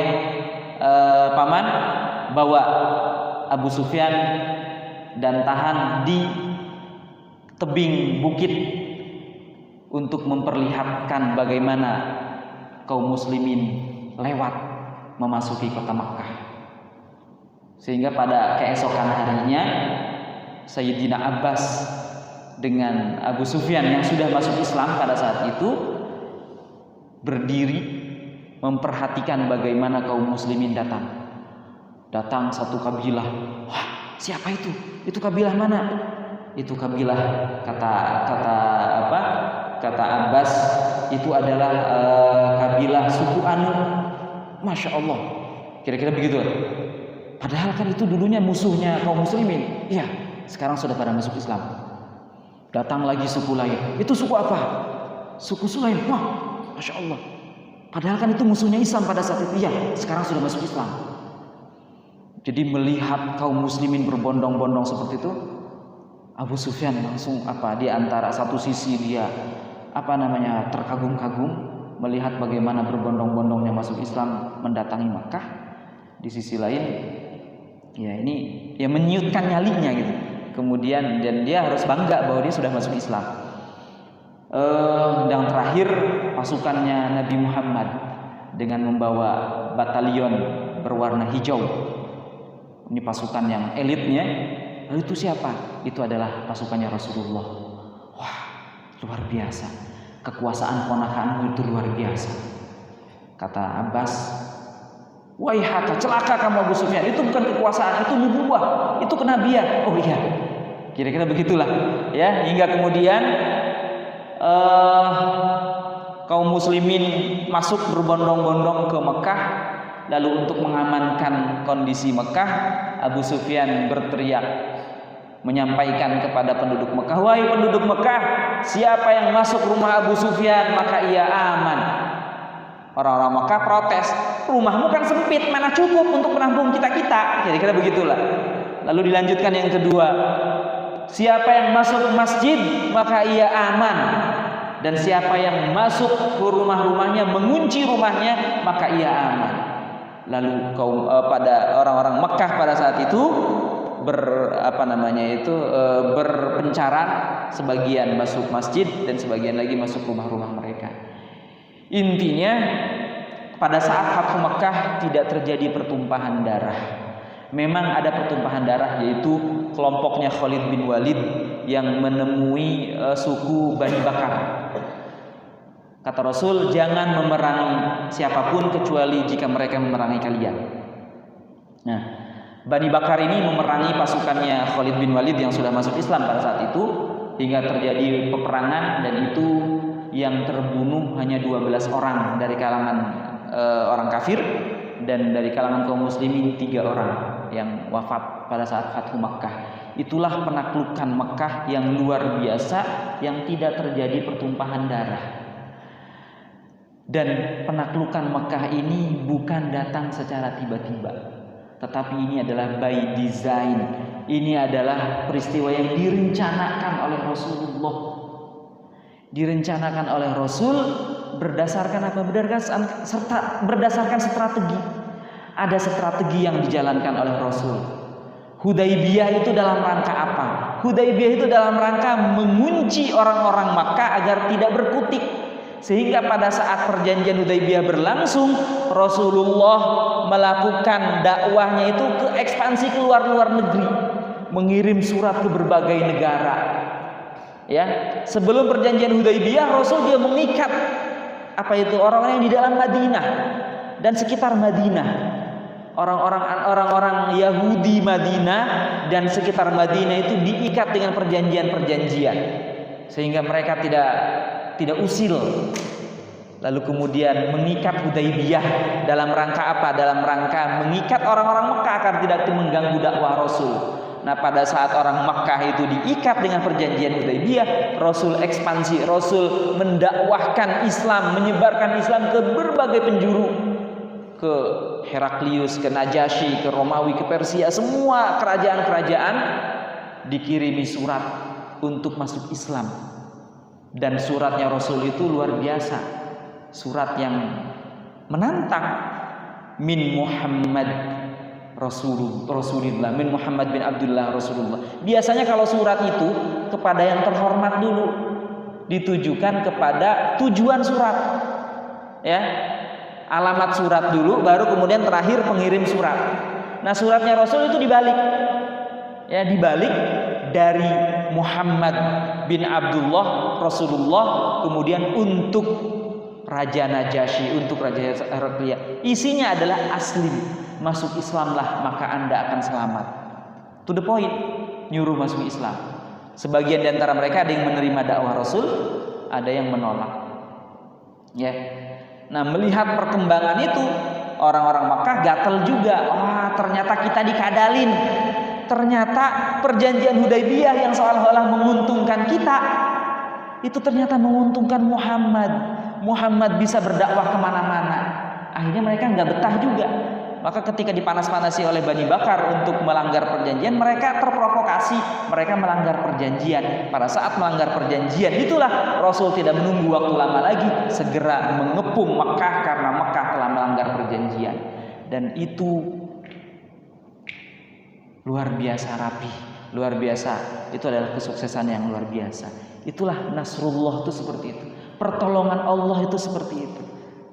paman, bawa Abu Sufyan dan tahan di tebing bukit untuk memperlihatkan bagaimana kaum muslimin lewat memasuki kota Makkah. Sehingga pada keesokan harinya Sayyidina Abbas dengan Abu Sufyan yang sudah masuk Islam pada saat itu berdiri memperhatikan bagaimana kaum muslimin datang satu kabilah. Wah, siapa itu? Itu kabilah mana? Itu kabilah, kata Abbas, itu adalah kabilah suku Anu. Masya Allah, kira-kira begitu. Padahal kan itu dulunya musuhnya kaum muslimin. Iya, sekarang sudah pada masuk Islam. Datang lagi suku lain. Itu suku apa? Suku Sulaim. Wah, Masya Allah. Padahal kan itu musuhnya Islam pada saat itu. Iya, sekarang sudah masuk Islam. Jadi melihat kaum muslimin berbondong-bondong seperti itu, Abu Sufyan langsung di antara satu sisi dia terkagum-kagum melihat bagaimana berbondong-bondongnya masuk Islam mendatangi Makkah. Di sisi lain ya ini ya menyiutkan nyalinya gitu. Kemudian dan dia harus bangga bahwa dia sudah masuk Islam. Dan terakhir pasukannya Nabi Muhammad dengan membawa batalion berwarna hijau Ini pasukan yang elitnya. Lalu itu siapa? Itu adalah pasukannya Rasulullah. Wah, luar biasa. Kekuasaan ponakanmu itu luar biasa. Kata Abbas, waihaka, celaka kamu Abu Sufyan. Itu bukan kekuasaan, itu nubuwah, itu kenabian. Oh iya, kira-kira begitulah. Ya, hingga kemudian kaum muslimin masuk berbondong-bondong ke Mekah. Lalu untuk mengamankan kondisi Mekah, Abu Sufyan berteriak menyampaikan kepada penduduk Mekah, wahai penduduk Mekah, siapa yang masuk rumah Abu Sufyan maka ia aman. Orang-orang Mekah protes, rumahmu kan sempit, mana cukup untuk menampung kita-kita. Kira-kira begitulah. Lalu dilanjutkan yang kedua, siapa yang masuk masjid maka ia aman. Dan siapa yang masuk ke rumah-rumahnya, mengunci rumahnya, maka ia aman. Lalu pada orang-orang Mekah pada saat itu berpencaran, sebagian masuk masjid dan sebagian lagi masuk rumah-rumah mereka. Intinya pada saat Fathu Mekah tidak terjadi pertumpahan darah. Memang ada pertumpahan darah, yaitu kelompoknya Khalid bin Walid yang menemui suku Bani Bakar. Kata Rasul, jangan memerangi siapapun kecuali jika mereka memerangi kalian. Nah, Bani Bakar ini memerangi pasukannya Khalid bin Walid yang sudah masuk Islam pada saat itu, hingga terjadi peperangan, dan itu yang terbunuh hanya 12 orang dari kalangan orang kafir, dan dari kalangan kaum muslimin 3 orang yang wafat pada saat Fathu Makkah. Itulah penaklukan Mekah yang luar biasa, yang tidak terjadi pertumpahan darah. Dan penaklukan Mekah ini bukan datang secara tiba-tiba, tetapi ini adalah by design. Ini adalah peristiwa yang direncanakan oleh Rasulullah. Direncanakan oleh Rasul berdasarkan apa? Berdasarkan strategi. Ada strategi yang dijalankan oleh Rasul. Hudaybiyah itu dalam rangka apa? Hudaybiyah itu dalam rangka mengunci orang-orang Makkah agar tidak berkutik. Sehingga pada saat perjanjian Hudaybiyah berlangsung, Rasulullah melakukan dakwahnya itu ke ekspansi keluar negeri, mengirim surat ke berbagai negara. Ya, sebelum perjanjian Hudaybiyah, Rasul dia mengikat orang-orang yang di dalam Madinah dan sekitar Madinah. Orang-orang Yahudi Madinah dan sekitar Madinah itu diikat dengan perjanjian-perjanjian, sehingga mereka tidak usil. Lalu kemudian mengikat Hudaybiyah dalam rangka apa? Dalam rangka mengikat orang-orang Mekah agar tidak mengganggu dakwah Rasul. Nah, pada saat orang Mekah itu diikat dengan perjanjian Hudaybiyah, Rasul ekspansi, Rasul mendakwahkan Islam, menyebarkan Islam ke berbagai penjuru, ke Heraklius, ke Najasyi, ke Romawi, ke Persia, semua kerajaan-kerajaan dikirimi surat untuk masuk Islam. Dan suratnya Rasul itu luar biasa, surat yang menantang. Min Muhammad Rasulullah, min Muhammad bin Abdullah Rasulullah. Biasanya kalau surat itu kepada yang terhormat dulu, ditujukan kepada tujuan surat, ya, alamat surat dulu, baru kemudian terakhir pengirim surat. Nah, suratnya Rasul itu dibalik, ya, dibalik dari Muhammad bin Abdullah Rasulullah, kemudian untuk Raja Najasyi, untuk Raja Heraklius. Isinya adalah aslim, masuk Islamlah maka Anda akan selamat. To the point, nyuruh masuk Islam. Sebagian di antara mereka ada yang menerima dakwah Rasul, ada yang menolak. Ya. Nah, melihat perkembangan itu, orang-orang Makkah gatel juga. Wah, ternyata kita dikadalin. Ternyata perjanjian Hudaybiyah yang seolah-olah menguntungkan kita, itu ternyata menguntungkan Muhammad. Muhammad bisa berdakwah kemana-mana. Akhirnya mereka nggak betah juga. Maka ketika dipanas-panasi oleh Bani Bakar untuk melanggar perjanjian, mereka terprovokasi, mereka melanggar perjanjian. Pada saat melanggar perjanjian itulah Rasul tidak menunggu waktu lama lagi, segera mengepung Mekah karena Mekah telah melanggar perjanjian. Dan itu luar biasa rapi, luar biasa. Itu adalah kesuksesan yang luar biasa. Itulah Nasrullah itu seperti itu. Pertolongan Allah itu seperti itu.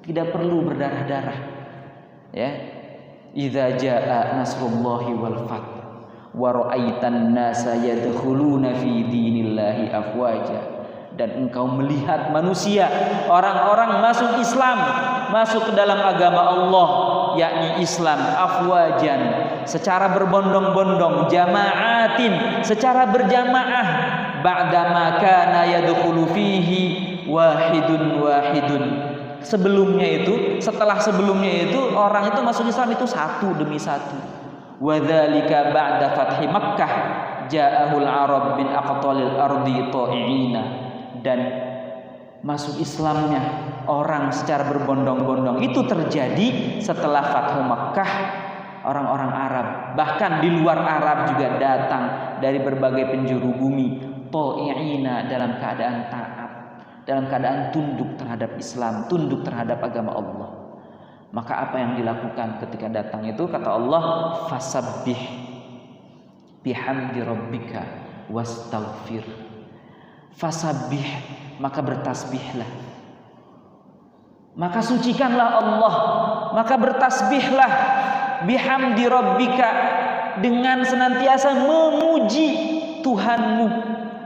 Tidak perlu berdarah-darah. Ya. idza jaa nasrullahi wal fath wa ra'aitan nasa yadkhuluna fi dinillahi afwaja, dan engkau melihat manusia, orang-orang masuk Islam, masuk ke dalam agama Allah, yakni Islam, afwajan, secara berbondong-bondong, jama'atin, secara berjamaah, ba'dama kana yadkhulu fihi wahidun. Setelah sebelumnya itu orang itu masuk Islam itu satu demi satu. Wadzalika ba'da fathi Makkah ja'ahul Arab min aqtalil ardi ta'i'ina, dan masuk Islamnya orang secara berbondong-bondong itu terjadi setelah Fathu Makkah. Orang-orang Arab, bahkan di luar Arab juga datang dari berbagai penjuru bumi, ta'i'ina, dalam keadaan taat, dalam keadaan tunduk terhadap Islam, tunduk terhadap agama Allah. Maka apa yang dilakukan ketika datang itu, kata Allah, fasabbih bihamdi rabbika wastaghfir. Fasabbih, maka bertasbihlah, maka sucikanlah Allah, maka bertasbihlah, bihamdi rabbika, dengan senantiasa memuji Tuhanmu,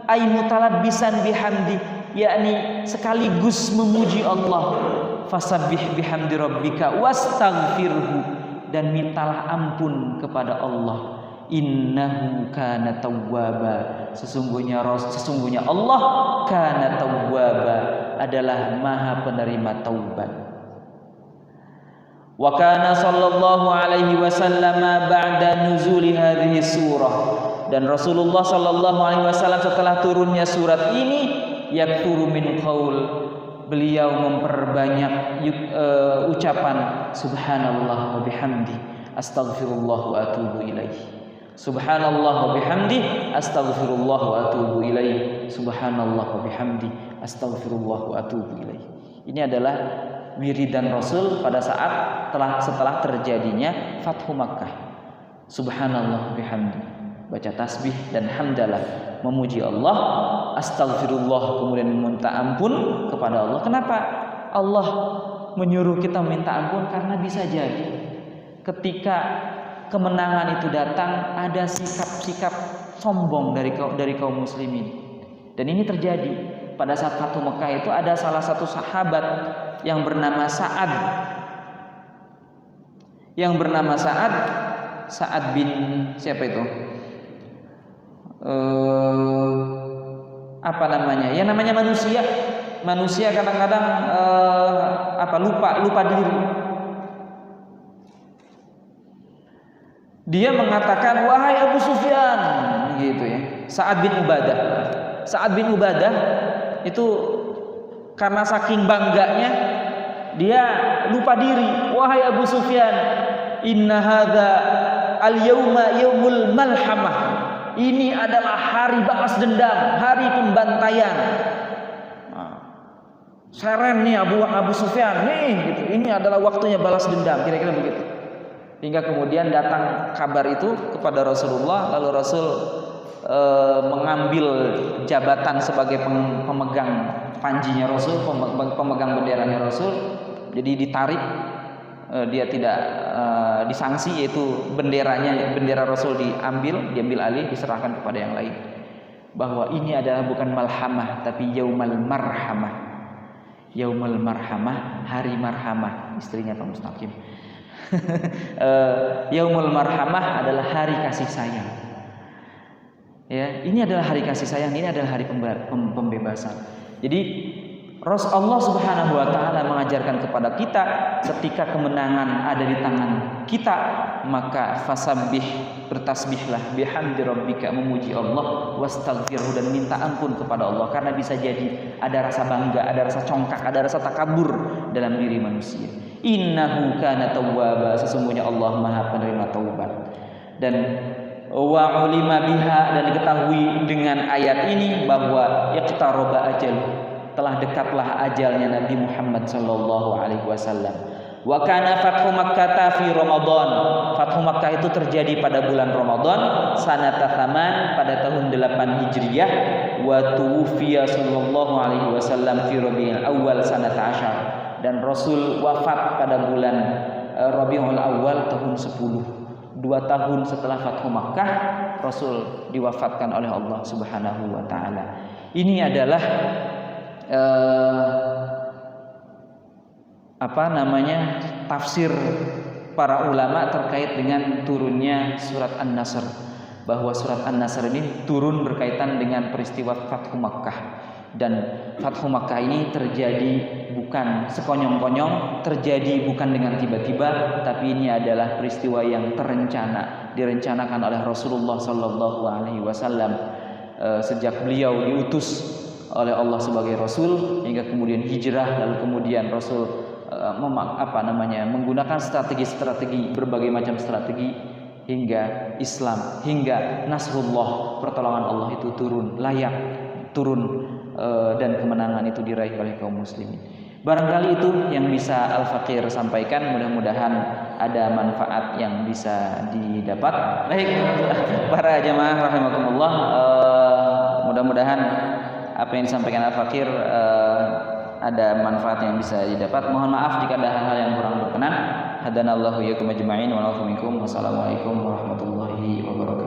ay mutalabbisan bihamdi, yakni sekaligus memuji Allah. Fasabbih bihamdi rabbika wastaghfirhu, dan mintalah ampun kepada Allah. Innahu kana tawwaba, sesungguhnya Allah kana tawwaba, adalah maha penerima taubat. Wa kana sallallahu alaihi wasallam ba'da nuzuli hadhihi surah, dan Rasulullah sallallahu alaihi wasallam setelah turunnya surat ini, yakthuru min qaul, beliau memperbanyak ucapan subhanallah wa bihamdi astaghfirullah wa atubu ilaih. Subhanallah wa bihamdi astaghfirullah wa atubu ilaih. Subhanallah wa bihamdi astaghfirullah wa atubu ilaih. Ini adalah wiridan Rasul pada saat setelah terjadinya Fathu Makkah. Subhanallah wa bihamdi, baca tasbih dan hamdalah, memuji Allah, astagfirullah, kemudian meminta ampun kepada Allah. Kenapa Allah menyuruh kita minta ampun? Karena bisa jadi ketika kemenangan itu datang, ada sikap-sikap sombong dari kaum muslimin. Dan ini terjadi pada saat Fathu Makkah itu. Ada salah satu sahabat yang bernama Sa'ad, Sa'ad bin siapa itu? Apa namanya? Ya namanya manusia kadang-kadang lupa diri. Dia mengatakan, wahai Abu Sufyan, gitu ya. Sa'ad bin Ubadah itu karena saking bangganya dia lupa diri. Wahai Abu Sufyan, inna hadza al-yauma yaumul malhamah, ini adalah hari balas dendam, hari pembantaian. Seren nih Abu Sufyan nih, gitu. Ini adalah waktunya balas dendam, kira-kira begitu. Hingga kemudian datang kabar itu kepada Rasulullah, lalu Rasul mengambil jabatan sebagai pemegang panjinya Rasul, pemegang benderanya Rasul. Jadi ditarik, dia tidak disanksi, yaitu bendera Rasul diambil alih, diserahkan kepada yang lain. Bahwa ini adalah bukan malhamah, tapi yaumul marhamah. Yaumul marhamah, hari marhamah, istrinya Pak Mustaqim. Yaumul marhamah adalah hari kasih sayang. Ya, ini adalah hari kasih sayang, ini adalah hari pembebasan. Jadi Allah Subhanahu wa taala mengajarkan kepada kita, ketika kemenangan ada di tangan kita, maka fasabbih, bertasbihlah, bihamdi rabbika, memuji Allah, wastaghfirhu, dan minta ampun kepada Allah. Karena bisa jadi ada rasa bangga, ada rasa congkak, ada rasa takabur dalam diri manusia. Innahu kana tawwaba, sesungguhnya Allah Maha penerima taubat. Dan wa ulima biha, dan diketahui dengan ayat ini bahwa iqtaraba ajal, telah dekatlah ajalnya Nabi Muhammad sallallahu alaihi wasallam. Wa kana fathu Makkah fi Ramadan. Fathu Makkah itu terjadi pada bulan Ramadan, sanata thaman, pada tahun 8 Hijriyah, wa tuwfiya sallallahu alaihi wasallam fi Rabiul Awal sanata 10. Dan Rasul wafat pada bulan Rabiul Awal tahun 10, 2 tahun setelah Fathu Makkah, Rasul diwafatkan oleh Allah Subhanahu wa taala. Ini adalah tafsir para ulama terkait dengan turunnya surat An-Nasr, bahwa surat An-Nasr ini turun berkaitan dengan peristiwa Fathu Makkah. Dan Fathu Makkah ini terjadi bukan sekonyong-konyong, terjadi bukan dengan tiba-tiba, tapi ini adalah peristiwa yang direncanakan oleh Rasulullah Sallallahu Alaihi Wasallam sejak beliau diutus oleh Allah sebagai Rasul hingga kemudian hijrah, lalu kemudian Rasul menggunakan strategi berbagai macam strategi hingga Islam, hingga Nasrullah, pertolongan Allah itu turun dan kemenangan itu diraih oleh kaum muslimin. Barangkali itu yang bisa Al-Faqir sampaikan, mudah-mudahan ada manfaat yang bisa didapat. Baik, para jamaah rahimakumullah, mudah-mudahan apa yang disampaikan Al-Faqir ada manfaat yang bisa didapat. Mohon maaf jika ada hal-hal yang kurang berkenan. Hadanallahu iyyakum ajma'in wa nafa'u minkum. Wassalamualaikum warahmatullahi wabarakatuh.